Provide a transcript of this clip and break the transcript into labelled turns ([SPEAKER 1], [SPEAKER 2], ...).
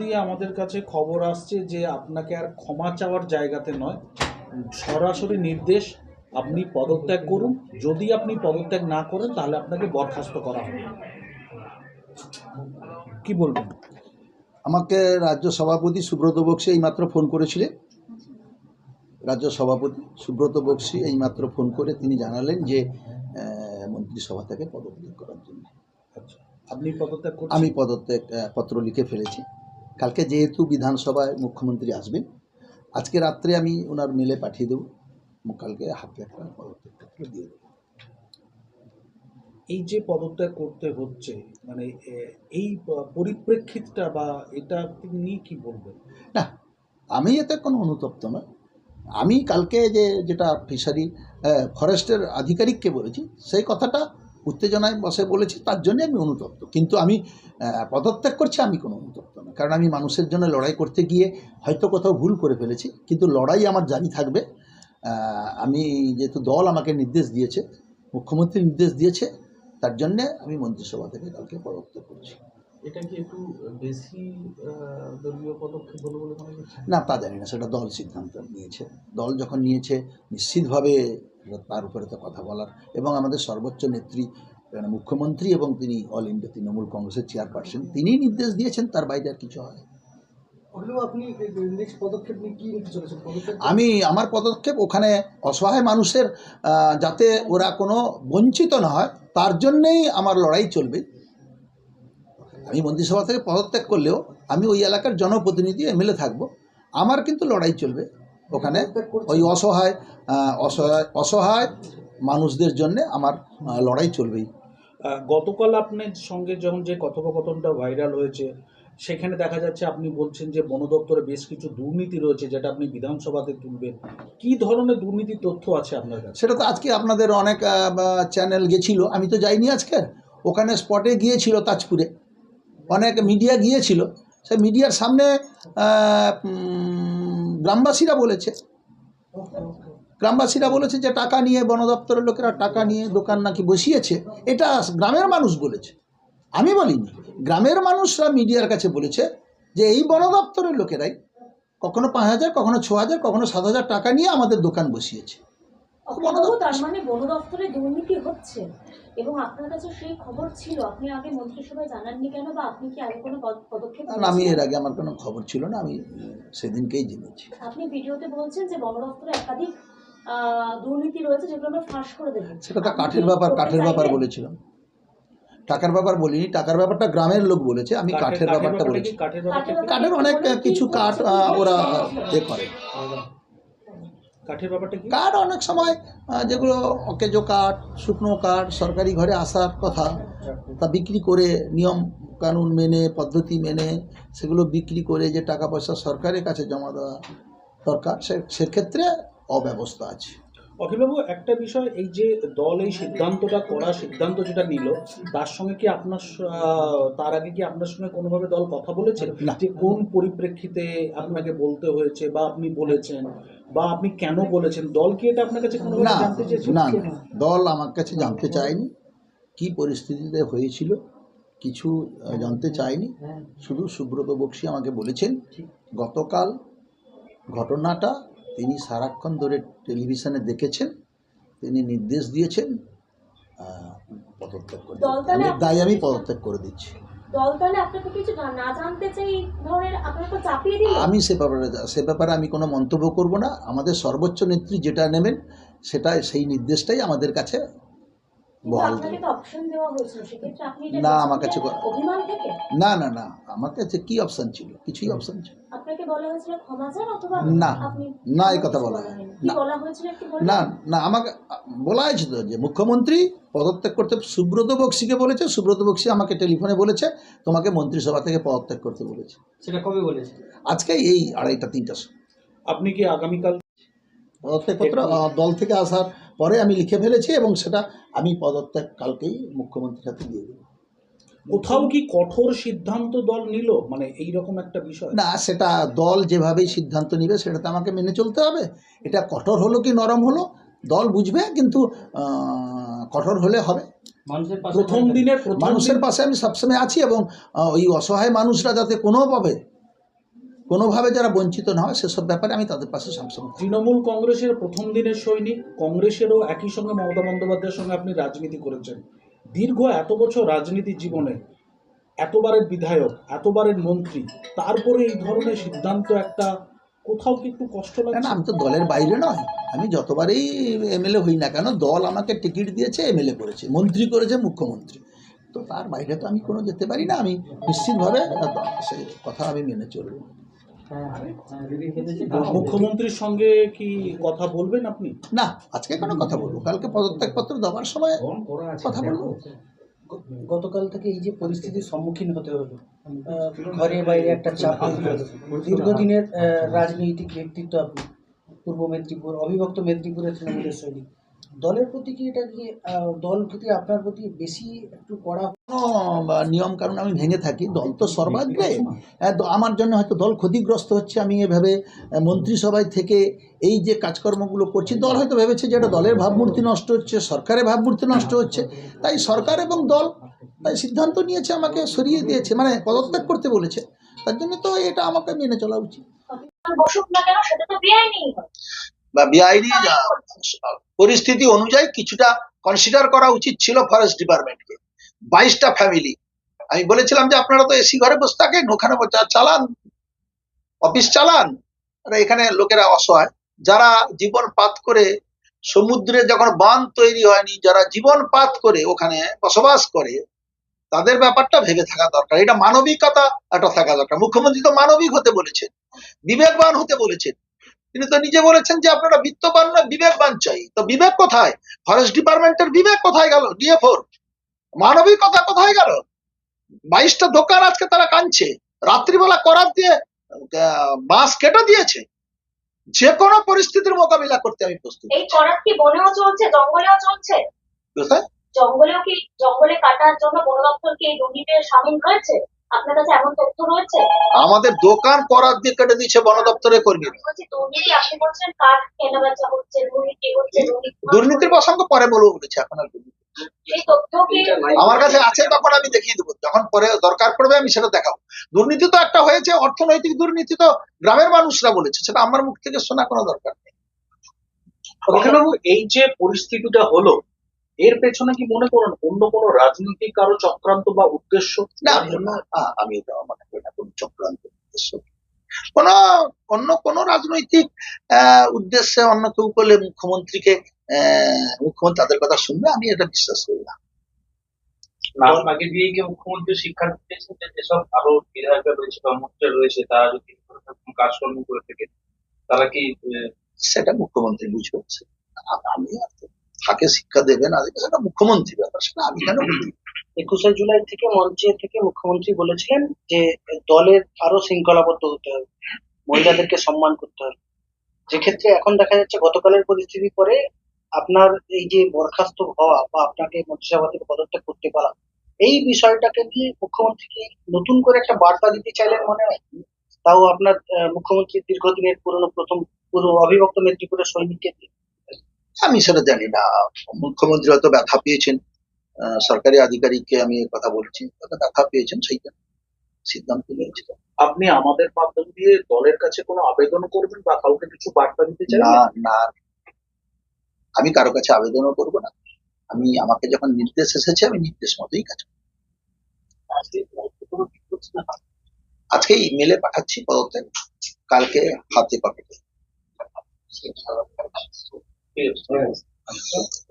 [SPEAKER 1] দিয়ে আমাদের কাছে খবর আসছে যে আপনাকে আর ক্ষমা চাওয়ার জায়গাতে নয়, সরাসরি নির্দেশ আপনি পদত্যাগ করুন। যদি আপনি পদত্যাগ না করেন তাহলে আপনাকে বরখাস্ত করা হবে। কি বলবেন?
[SPEAKER 2] আমাকে রাজ্য সভাপতি সুব্রত বক্সী এইমাত্র ফোন করেছিলেন। রাজ্য সভাপতি সুব্রত বক্সী এইমাত্র ফোন করে তিনি জানালেন যে মন্ত্রিসভা থেকে পদত্যাগ করার জন্য।
[SPEAKER 1] আচ্ছা, আপনি পদত্যাগ করছেন?
[SPEAKER 2] আমি পদত্যাগ পত্র লিখে ফেলেছি। কালকে যেহেতু বিধানসভায় মুখ্যমন্ত্রী আসবেন, আজকে রাত্রে আমি ওনার মেলে পাঠিয়ে দেবো, কালকে হাতে একটা পদত্যাগ পত্র দিয়ে দেবো।
[SPEAKER 1] এই যে পদত্যাগ করতে হচ্ছে, মানে এই পরিপ্রেক্ষিতটা বা এটা নিয়ে কি বলবেন?
[SPEAKER 2] না, আমি এতে কোনো অনুতপ্ত নয়। আমি কালকে যেটা ফিশারি ফরেস্টের আধিকারিককে বলেছি, সেই কথাটা উত্তেজনায় বসে বলেছি, তার জন্যে আমি অনুতপ্ত। কিন্তু আমি পদত্যাগ করছি, আমি কোনো অনুতপ্ত না। কারণ আমি মানুষের জন্য লড়াই করতে গিয়ে হয়তো কোথাও ভুল করে ফেলেছি, কিন্তু লড়াই আমার জারি থাকবে। আমি যেহেতু দল আমাকে নির্দেশ দিয়েছে, মুখ্যমন্ত্রী নির্দেশ দিয়েছে, তার জন্যে আমি মন্ত্রিসভা থেকে কালকে পদত্যাগ করছি।
[SPEAKER 1] এটা কি একটু বেশি দলীয় পদক্ষেপ বলে মনে করছেন?
[SPEAKER 2] না, তা জানি না, সেটা দল সিদ্ধান্ত নিয়েছে। দল যখন নিয়েছে নিশ্চিতভাবে তার উপরে তো কথা বলার, এবং আমাদের সর্বোচ্চ নেত্রী মুখ্যমন্ত্রী এবং তিনি অল ইন্ডিয়া তৃণমূল কংগ্রেসের চেয়ারপারসন, তিনিই নির্দেশ দিয়েছেন, তার বাইরে আর কিছু হয়। আমি আমার পদক্ষেপ ওখানে অসহায় মানুষের যাতে ওরা কোনো বঞ্চিত না হয়, তার জন্যেই আমার লড়াই চলবে। আমি মন্ত্রিসভা থেকে পদত্যাগ করলেও আমি ওই এলাকার জনপ্রতিনিধি, এমএলএ থাকবো, আমার কিন্তু লড়াই চলবে ওখানে। ওই অসহায় মানুষদের জন্যে আমার লড়াই চলবেই।
[SPEAKER 1] গতকাল আপনার সঙ্গে যখন যে কথোপকথনটা ভাইরাল হয়েছে, সেখানে দেখা যাচ্ছে আপনি বলছেন যে বন দপ্তরে বেশ কিছু দুর্নীতি রয়েছে, যেটা আপনি বিধানসভাতে তুলবেন। কি ধরনের দুর্নীতির তথ্য আছে আপনার কাছে?
[SPEAKER 2] সেটা তো আজকে আপনাদের অনেক চ্যানেল গেছিল, আমি তো যাইনি আজকে। ওখানে স্পটে গিয়েছিল তাজপুরে, অনেক মিডিয়া গিয়েছিল। সেই মিডিয়ার সামনে গ্রামবাসীরা বলেছে যে টাকা নিয়ে বন দপ্তরের লোকেরা টাকা নিয়ে দোকান নাকি বসিয়েছে। এটা গ্রামের মানুষ বলেছে, আমি বলিনি। গ্রামের মানুষরা মিডিয়ার কাছে বলেছে যে এই বন দপ্তরের লোকেরাই কখনো 5,000, কখনো 6,000, কখনো 7,000 টাকা নিয়ে আমাদের দোকান বসিয়েছে।
[SPEAKER 3] তার মানে বন দপ্তরে দুর্নীতি হচ্ছে এবং আপনার কাছে সেই খবর ছিল, আপনি আগে মন্ত্রিসভায় জানাননি কেন, বা আপনি কি আগে কোনো পদক্ষেপ?
[SPEAKER 2] আমি এর আগে আমার কোনো খবর ছিল না, আমি সেদিনকেই জেনেছি।
[SPEAKER 3] আপনি ভিডিওতে বলছেন যে বন দপ্তরে একাধিক দুর্নীতি রয়েছে, যেগুলো আমরা ফাঁস করে দেব।
[SPEAKER 2] সেটা তো কাঠের ব্যাপার বলেছিলাম, টাকার ব্যাপার বলিনি। টাকার ব্যাপারটা গ্রামের লোক বলেছে, আমি কাঠের ব্যাপারটা বলেছি। কাঠের অনেক কিছু কাঠ ওরা করে।
[SPEAKER 1] কাঠের ব্যাপারটা কি?
[SPEAKER 2] কাঠ অনেক সময় যেগুলো অকেজো কাঠ, শুকনো কাঠ সরকারি ঘরে আসার কথা, তা বিক্রি করে নিয়ম কানুন মেনে, পদ্ধতি মেনে সেগুলো বিক্রি করে যে টাকা পয়সা সরকারের কাছে জমা দেওয়া দরকার, সেক্ষেত্রে অব্যবস্থা আছে।
[SPEAKER 1] অখিলবাবু, একটা বিষয়, এই যে দল এই সিদ্ধান্ত যেটা নিল, তার সঙ্গে কি আপনার তার আগে কি আপনার সঙ্গে কোনোভাবে দল কথা বলেছে
[SPEAKER 2] না।
[SPEAKER 1] যে কোন পরিপ্রেক্ষিতে আপনাকে বলতে হয়েছে, বা আপনি বলেছেন, বা আপনি কেন বলেছেন? দল কি এটা আপনার কাছে কোনোভাবে জানতে চেয়েছে?
[SPEAKER 2] না, দল আমার কাছে জানতে চায়নি, কি পরিস্থিতিতে হয়েছিল কিছু জানতে চায়নি। শুধু সুব্রত বক্সী আমাকে বলেছেন গতকাল ঘটনাটা তিনি সারাক্ষণ ধরে টেলিভিশনে দেখেছেন, তিনি নির্দেশ দিয়েছেন পদত্যাগ করে, তাই আমি পদত্যাগ করে দিচ্ছি। আমি সে ব্যাপারে আমি কোনো মন্তব্য করব না। আমাদের সর্বোচ্চ নেত্রী যেটা নেবেন সেই নির্দেশটাই আমাদের কাছে বহাল থাকবে। না, আমার কাছে না, আমার কাছে কি অপশন ছিল? কিছুই অপশন ছিল না। না, এই কথা বলা হয় না। না, আমাকে বলা হয়েছিল যে মুখ্যমন্ত্রী পদত্যাগ করতে সুব্রত বক্সীকে বলেছে। সুব্রত বক্সী আমাকে টেলিফোনে বলেছে তোমাকে মন্ত্রিসভা থেকে পদত্যাগ করতে বলেছে।
[SPEAKER 1] সেটা কবে বলেছে?
[SPEAKER 2] আজকে এই 2:30-3টার সময়।
[SPEAKER 1] আপনি কি আগামীকাল
[SPEAKER 2] পদত্যাগপত্র দল থেকে আসার পরে আমি লিখে ফেলেছি, এবং সেটা আমি পদত্যাগ কালকেই মুখ্যমন্ত্রীর হাতে দিয়ে দেব।
[SPEAKER 1] কোথাও কি কঠোর সিদ্ধান্ত দল নিল, মানে এইরকম একটা বিষয়?
[SPEAKER 2] না, সেটা দল যেভাবেই সিদ্ধান্ত নেবে সেটা তো আমাকে মেনে চলতে হবে। এটা কঠোর হলো কি নরম হলো দল বুঝবে, কিন্তু কঠোর হলে হবে। মানুষের পাশে আমি সবসময় আছি, এবং ওই অসহায় মানুষরা যাতে কোনোভাবে কোনোভাবে যারা বঞ্চিত না হয় সেসব ব্যাপারে আমি তাদের পাশে সবসময় থাকি।
[SPEAKER 1] তৃণমূল কংগ্রেসের প্রথম দিনের সৈনিক, কংগ্রেসেরও একই সঙ্গে মমতা বন্দ্যোপাধ্যায়ের সঙ্গে আপনি রাজনীতি করেছেন। দীর্ঘ এত বছর রাজনীতি জীবনে এতবারের বিধায়ক, এতবারের মন্ত্রী, তারপরে এই ধরনের সিদ্ধান্ত একটা কোথাও কি একটু কষ্ট
[SPEAKER 2] না
[SPEAKER 1] লাগছে?
[SPEAKER 2] আমি তো দলের বাইরে নয়, আমি যতবারই এমএলএ হই না কেন দল আমাকে টিকিট দিয়েছে, এমএলএ করেছে, মন্ত্রী করেছে, মুখ্যমন্ত্রী, তো তার বাইরে তো আমি কোনো যেতে পারি না। আমি নিশ্চিতভাবে সেই কথা আমি মেনে চলব।
[SPEAKER 1] মুখ্যমন্ত্রীর সঙ্গে কি কথা বলবেন আপনি?
[SPEAKER 2] না, আজকে কোনো কথা বলবো, কালকে পদত্যাগপত্র দেওয়ার সময় কথা বলবো।
[SPEAKER 4] গতকাল থেকে এই যে পরিস্থিতির সম্মুখীন হতে হলো, ঘরে বাইরে একটা চাপ তৈরি হলো, দীর্ঘদিনের রাজনৈতিক ব্যক্তিত্ব আপনি, পূর্ব মেদিনীপুর, অবিভক্ত মেদিনীপুরের তৃণমূলের সৈনিক, দলের প্রতি কি এটা কি দল প্রতি আপনার প্রতি বেশি একটু কড়া?
[SPEAKER 2] কোনো নিয়ম কারণ আমি ভেঙে থাকি, দল তো সর্বাগ্রে। আমার জন্য হয়তো দল ক্ষতিগ্রস্ত হচ্ছে, আমি এভাবে মন্ত্রিসভায় থেকে এই যে কাজকর্মগুলো করছি, দল হয়তো ভেবেছে যে এটা দলের ভাবমূর্তি নষ্ট হচ্ছে, সরকারের ভাবমূর্তি নষ্ট হচ্ছে, তাই সরকার এবং দল তাই সিদ্ধান্ত নিয়েছে, আমাকে সরিয়ে দিয়েছে, মানে পদত্যাগ করতে বলেছে। তার জন্য তো এটা আমাকে মেনে চলা উচিত।
[SPEAKER 3] বসুক না কেন, সেটা তো বেআইনি হয়।
[SPEAKER 2] বা বেআইনি পরিস্থিতি অনুযায়ী কিছুটা কনসিডার করা উচিত ছিল ফরেস্ট ডিপার্টমেন্টকে। 22টা ফ্যামিলি, আমি বলেছিলাম যে আপনারা তো এসি ঘরে বসে থাকেন, ওখানে চালান, অফিস চালান, আর এখানে লোকেরা অসহায়, যারা জীবন পাত করে সমুদ্রে যখন বাঁধ তৈরি হয়নি, যারা জীবন পাত করে ওখানে বসবাস করে, তাদের ব্যাপারটা ভেবে থাকা দরকার। এটা মানবিকতা একটা থাকা দরকার। মুখ্যমন্ত্রী তো মানবিক হতে বলেছেন, বিবেকবান হতে বলেছেন। তিনি তো নিজে বলেছেন যে আপনারা বিত্তবান না, বিবেকবান চাই। তো বিবেক কোথায়? ফরেস্ট ডিপার্টমেন্টের বিবেক কোথায় গেল? ডিএফওর মানবিকতা কোথায় গেল? 22টা দোকান আজকে তারা কাঁদছে, রাত্রিবেলা করাত দিয়ে বাঁশ কেটে দিয়েছে। যে কোনো পরিস্থিতির মোকাবিলা করতে আমি প্রস্তুত।
[SPEAKER 3] এই করাত কি বনেও চলছে, জঙ্গলেও চলছে?
[SPEAKER 2] কোথায়?
[SPEAKER 3] জঙ্গলেও কি, জঙ্গলে কাটার জন্য বন দপ্তর কি এই দুর্নীতিতে সামিল হয়েছে? আপনার কাছে এমন তথ্য রয়েছে?
[SPEAKER 2] আমাদের দোকান করাত দিয়ে কেটে দিয়েছে বন দপ্তরের কর্মী।
[SPEAKER 3] বলছি দুর্নীতি, আপনি বলছেন কাঠ কেনা বেচা হচ্ছে, দুর্নীতি হচ্ছে,
[SPEAKER 2] দুর্নীতির প্রসঙ্গ পরে বলবো বলেছে, এখন আর দুর্নীতি
[SPEAKER 3] এই তথ্য কি
[SPEAKER 2] আমার কাছে আছে, তখন আমি দেখিয়ে দেবো, যখন পরে দরকার পড়বে আমি সেটা দেখাবো। দুর্নীতি তো একটা হয়েছে, অর্থনৈতিক দুর্নীতি তো গ্রামের মানুষরা বলেছে, সেটা আমার মুখ থেকে শোনা কোনো দরকার নেই।
[SPEAKER 1] অখিলবাবু, এই যে পরিস্থিতিটা হলো, এর পেছনে কি মনে করেন অন্য কোনো রাজনৈতিক কারো চক্রান্ত বা উদ্দেশ্য?
[SPEAKER 2] না আমি এটা মনে করি না কোনো চক্রান্ত উদ্দেশ্য, অন্য কোনো রাজনৈতিক উদ্দেশ্যে অন্য কেউ করলে মুখ্যমন্ত্রী তাদের কথা শুনবে, আমি এটা বিশ্বাস করি না।
[SPEAKER 5] নাম আগে দিয়ে কি মুখ্যমন্ত্রী শিক্ষা দিয়েছেন যে যেসব আরো বিধায়করা রয়েছে বা মন্ত্রীরা রয়েছে তারা যদি কাজকর্ম করে থাকে তারা কি
[SPEAKER 2] সেটা মুখ্যমন্ত্রী বুঝবে, আমি তাকে শিক্ষা দেবে না দেবে সেটা মুখ্যমন্ত্রী ব্যাপার, সেটা আমি কেন বলি?
[SPEAKER 4] 21শে জুলাই থেকে মঞ্চে থেকে মুখ্যমন্ত্রী বলেছিলেন যে দলের আরো শৃঙ্খলাবদ্ধ হতে হবে, মহিলাদেরকে সম্মান করতে হবে, যে ক্ষেত্রে এখন দেখা যাচ্ছে গতকালের পরিস্থিতির পরে আপনার এই যে বরখাস্ত হওয়া বা আপনাকে মন্ত্রিসভা থেকে পদত্যাগ করতে পারা, এই বিষয়টাকে নিয়ে মুখ্যমন্ত্রী কি নতুন করে একটা বার্তা দিতে চাইলেন মনে হয়? তাও আপনার মুখ্যমন্ত্রী দীর্ঘদিনের পুরো অবিভক্ত মেদিনীপুরের সৈনিককে দিয়ে।
[SPEAKER 2] আমি সেটা জানি না, মুখ্যমন্ত্রী হয়তো ব্যথা পেয়েছেন, সরকারি আধিকারিককে আমি কথা বলছি, হয়তো ব্যথা পেয়েছেন, সেইটা সিদ্ধান্ত নিয়েছিল।
[SPEAKER 1] আপনি আমাদের মাধ্যম দিয়ে দলের কাছে কোনো আবেদন করবেন বা কাউকে কিছু বার্তা দিতে চান?
[SPEAKER 2] না না, আমি কারো কাছে আবেদনও করবো না। আমাকে যখন নির্দেশ এসেছে আমি নির্দেশ মতোই কাজ করব। আজকে ইমেলে পাঠাচ্ছি পদত্যাগ, কালকে হাতে কপি।
[SPEAKER 5] ঠিক আছে।